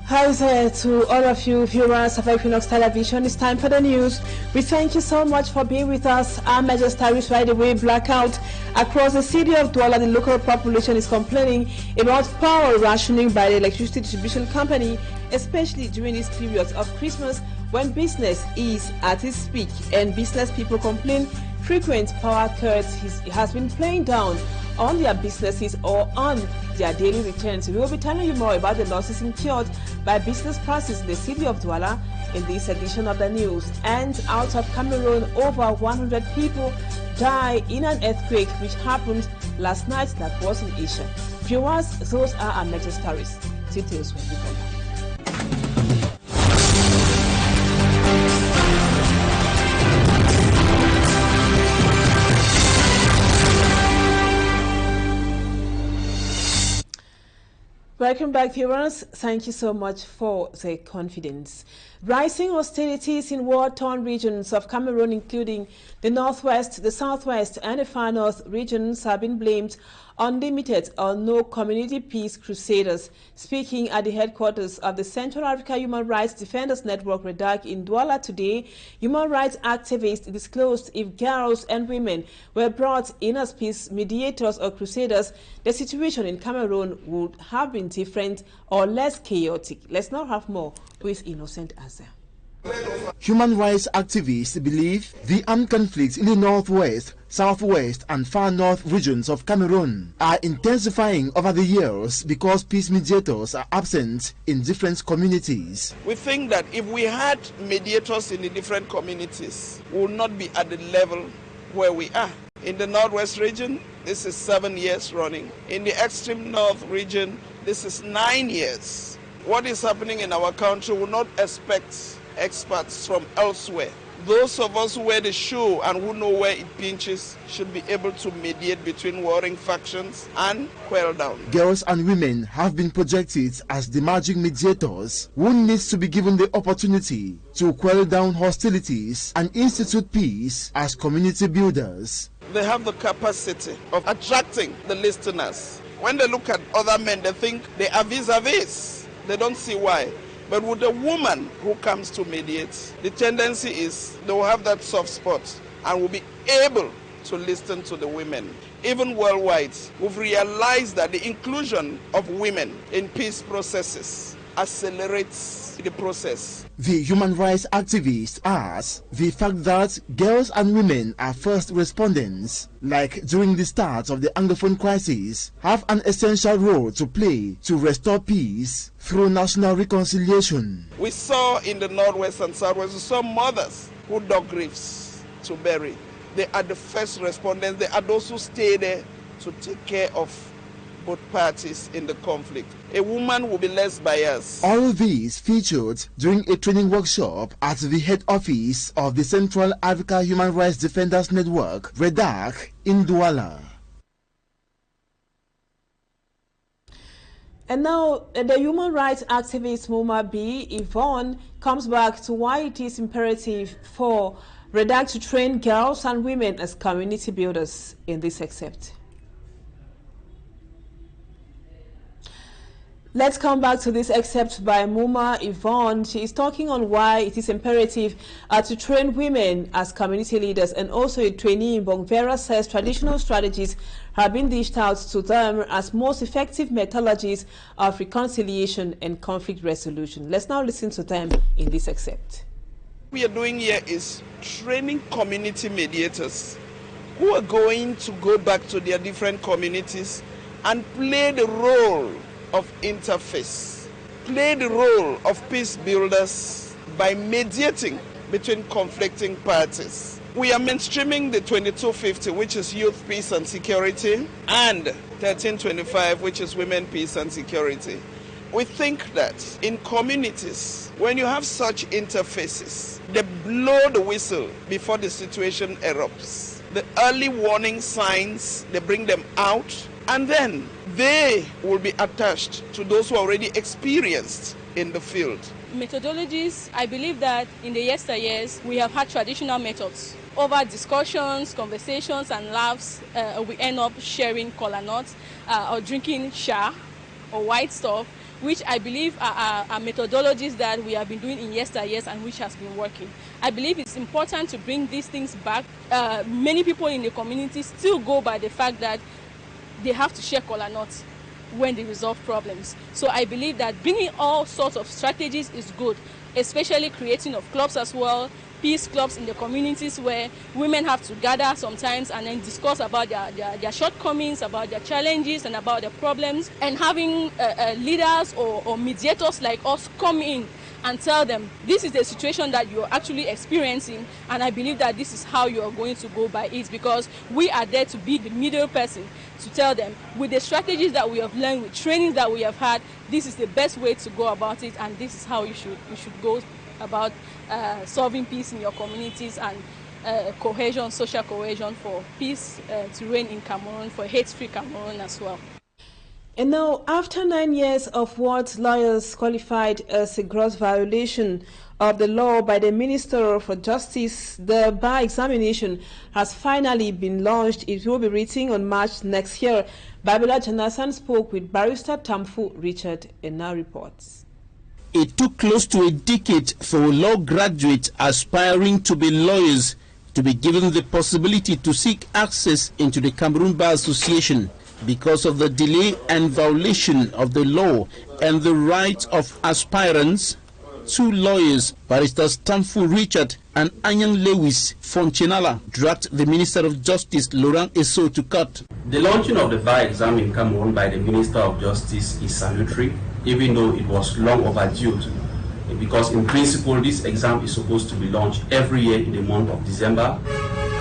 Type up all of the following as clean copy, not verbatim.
Hi there to all of you viewers of Equinoxe Television. It's time for the news. We thank you so much for being with us. Our Majesty right away blackout across the city of Douala. The local population is complaining about power rationing by the electricity distribution company, especially during these periods of Christmas when business is at its peak and business people complain frequent power cuts has been playing down on their businesses or on their daily returns. We will be telling you more about the losses incurred by business process in the city of Douala in this edition of the news. And out of Cameroon, over 100 people died in an earthquake which happened last night that was in Asia. Viewers, those are our major stories. Details will be followed. Welcome back, viewers. Thank you so much for the confidence. Rising hostilities in war-torn regions of Cameroon, including the northwest, the southwest, and the far north regions, have been blamed on limited or no community peace crusaders. Speaking at the headquarters of the Central Africa Human Rights Defenders Network, REDAC, in Douala today, human rights activists disclosed if girls and women were brought in as peace mediators or crusaders, the situation in Cameroon would have been different or less chaotic. Let's now have more with Innocent Azza. Human rights activists believe the armed conflicts in the northwest, southwest, and far north regions of Cameroon are intensifying over the years because peace mediators are absent in different communities. We think that if we had mediators in the different communities, we would not be at the level where we are. In the northwest region, this is 7 years running. In the extreme north region, this is 9 years. What is happening in our country will not expect experts from elsewhere. Those of us who wear the shoe and who know where it pinches should be able to mediate between warring factions and quell down. Girls and women have been projected as the emerging mediators who needs to be given the opportunity to quell down hostilities and institute peace as community builders. They have the capacity of attracting the listeners. When they look at other men, they think they are vis-a-vis. They don't see why. But with a woman who comes to mediate, the tendency is they will have that soft spot and will be able to listen to the women. Even worldwide, we've realized that the inclusion of women in peace processes accelerates the process. The human rights activists ask the fact that girls and women are first respondents, like during the start of the Anglophone crisis, have an essential role to play to restore peace through national reconciliation. We saw in the northwest and southwest, we saw mothers who dug graves to bury. They are the first respondents. They are those who stay there to take care of both parties in the conflict. A woman will be less biased. All these featured during a training workshop at the head office of the Central Africa Human Rights Defenders Network, REDAC, in Douala. And now, the human rights activist Muma B. Yvonne comes back to why it is imperative for REDAC to train girls and women as community builders in this excerpt. Let's come back to this excerpt by Muma Yvonne. She is talking on why it is imperative to train women as community leaders, and also a trainee in Bongvera says traditional strategies have been dished out to them as most effective methodologies of reconciliation and conflict resolution. Let's now listen to them in this excerpt. What we are doing here is training community mediators who are going to go back to their different communities and play the role of interface, play the role of peace builders by mediating between conflicting parties. We are mainstreaming the 2250, which is youth peace and security, and 1325, which is women peace and security. We think that in communities, when you have such interfaces, they blow the whistle before the situation erupts. The early warning signs, they bring them out, and then they will be attached to those who are already experienced in the field. Methodologies, I believe that in the yesteryears, we have had traditional methods. Over discussions, conversations, and laughs, we end up sharing kola nuts or drinking sha or white stuff. which I believe are methodologies that we have been doing in yesteryears and which has been working. I believe it's important to bring these things back. Many people in the community still go by the fact that they have to share kola nuts when they resolve problems. So I believe that bringing all sorts of strategies is good, especially creating of clubs as well, peace clubs in the communities where women have to gather sometimes and then discuss about their shortcomings, about their challenges and about their problems, and having leaders or mediators like us come in and tell them this is the situation that you're actually experiencing, and I believe that this is how you are going to go by it, because we are there to be the middle person to tell them with the strategies that we have learned, with trainings that we have had, this is the best way to go about it, and this is how you should go about solving peace in your communities and cohesion, social cohesion, for peace to reign in Cameroon, for hate-free Cameroon as well. And now, after 9 years of what lawyers qualified as a gross violation of the law by the Minister for Justice, the bar examination has finally been launched. It will be written on March next year. Babila Janasan spoke with Barrister Tamfu Richard and now reports. It took close to a decade for law graduates aspiring to be lawyers to be given the possibility to seek access into the Cameroon Bar Association. Because of the delay and violation of the law and the rights of aspirants, two lawyers, Barristers Tamfu Richard and Anyang Lewis Fonchenala, dragged the Minister of Justice Laurent Esso to court. The launching of the bar exam in Cameroon by the Minister of Justice is salutary, even though it was long overdue, because in principle this exam is supposed to be launched every year in the month of December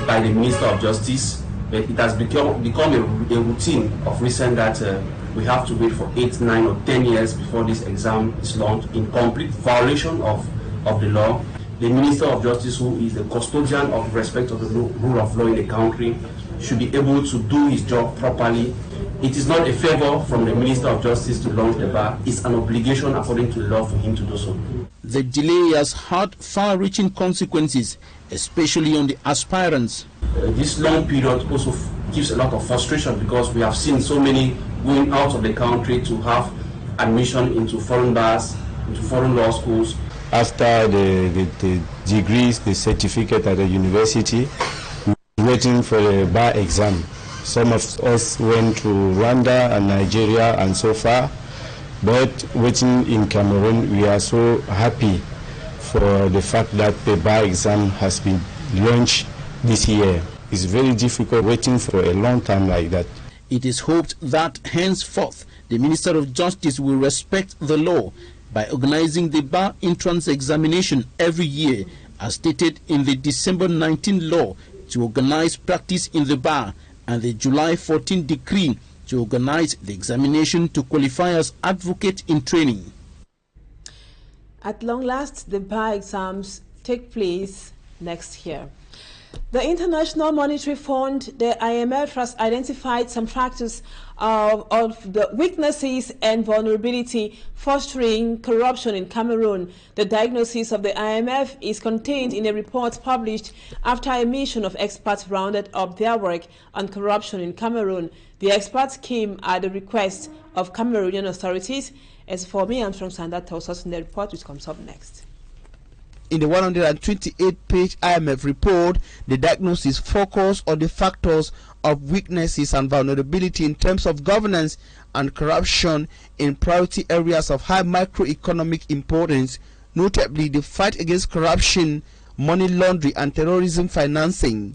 by the Minister of Justice. But it has become a routine of recent that we have to wait for 8, 9 or 10 years before this exam is launched, in complete violation of the law. The Minister of Justice, who is the custodian of respect of the rule of law in the country, should be able to do his job properly. It is not a favor from the Minister of Justice to launch the bar. It's an obligation according to the law for him to do so. The delay has had far-reaching consequences, especially on the aspirants. This long period also gives a lot of frustration, because we have seen so many going out of the country to have admission into foreign bars, into foreign law schools. After the degrees, the certificate at the university, waiting for the bar exam. Some of us went to Rwanda and Nigeria and so far, but waiting in Cameroon, we are so happy for the fact that the bar exam has been launched this year. It's very difficult waiting for a long time like that. It is hoped that henceforth the Minister of Justice will respect the law by organizing the bar entrance examination every year, as stated in the December 19 law to organize practice in the bar, and the July 14 decree to organize the examination to qualify as advocate in training. At long last, the bar exams take place next year. The International Monetary Fund, the IMF, has identified some factors of the weaknesses and vulnerability fostering corruption in Cameroon. The diagnosis of the IMF is contained in a report published after a mission of experts rounded up their work on corruption in Cameroon. The experts came at the request of Cameroonian authorities. As for me, Armstrong Sanda tells us in the report, which comes up next. In the 128-page IMF report, the diagnosis focused on the factors of weaknesses and vulnerability in terms of governance and corruption in priority areas of high macroeconomic importance, notably the fight against corruption, money laundering and terrorism financing.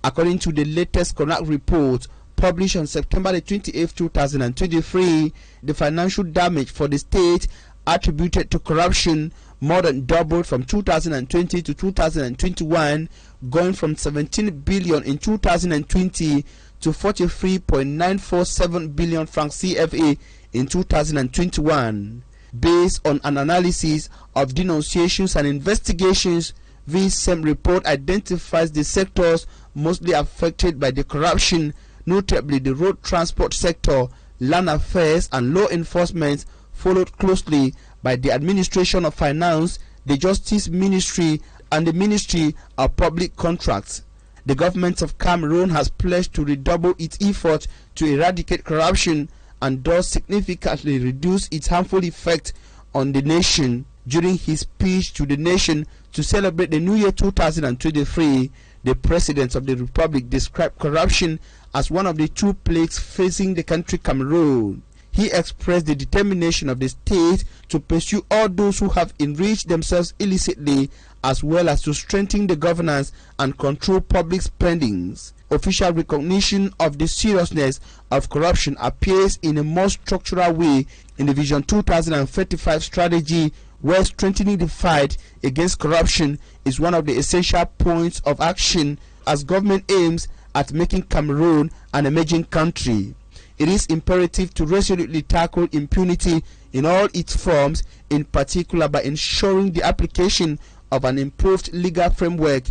According to the latest CONAC report, published on September 28, 2023, the financial damage for the state attributed to corruption more than doubled from 2020 to 2021, going from 17 billion in 2020 to 43.947 billion francs CFA in 2021. Based on an analysis of denunciations and investigations, this same report identifies the sectors mostly affected by the corruption, notably the road transport sector, land affairs and law enforcement, followed closely by the Administration of Finance, the Justice Ministry and the Ministry of Public Contracts. The government of Cameroon has pledged to redouble its effort to eradicate corruption and thus significantly reduce its harmful effect on the nation. During his speech to the nation to celebrate the New Year 2023, the President of the Republic described corruption as one of the two plagues facing the country Cameroon. He expressed the determination of the state to pursue all those who have enriched themselves illicitly, as well as to strengthen the governance and control public spendings. Official recognition of the seriousness of corruption appears in a more structural way in the Vision 2035 strategy, where strengthening the fight against corruption is one of the essential points of action as government aims at making Cameroon an emerging country. It is imperative to resolutely tackle impunity in all its forms, in particular by ensuring the application of an improved legal framework.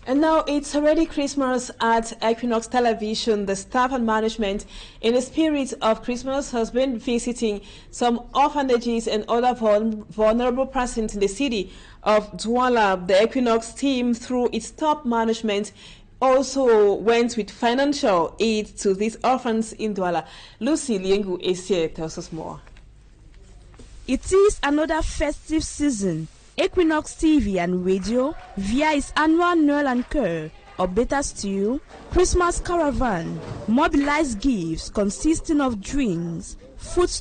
And now it's already Christmas at Equinoxe Television. The staff and management, in the spirit of Christmas, has been visiting some orphanages and other vulnerable persons in the city of Douala. The Equinoxe team, through its top management, also went with financial aid to these orphans in Douala. Lucy Liengu Esie tells us more. It is another festive season. Equinoxe TV and radio, via its annual Noel and Cœur, or better still, Christmas Caravan, mobilized gifts consisting of drinks, food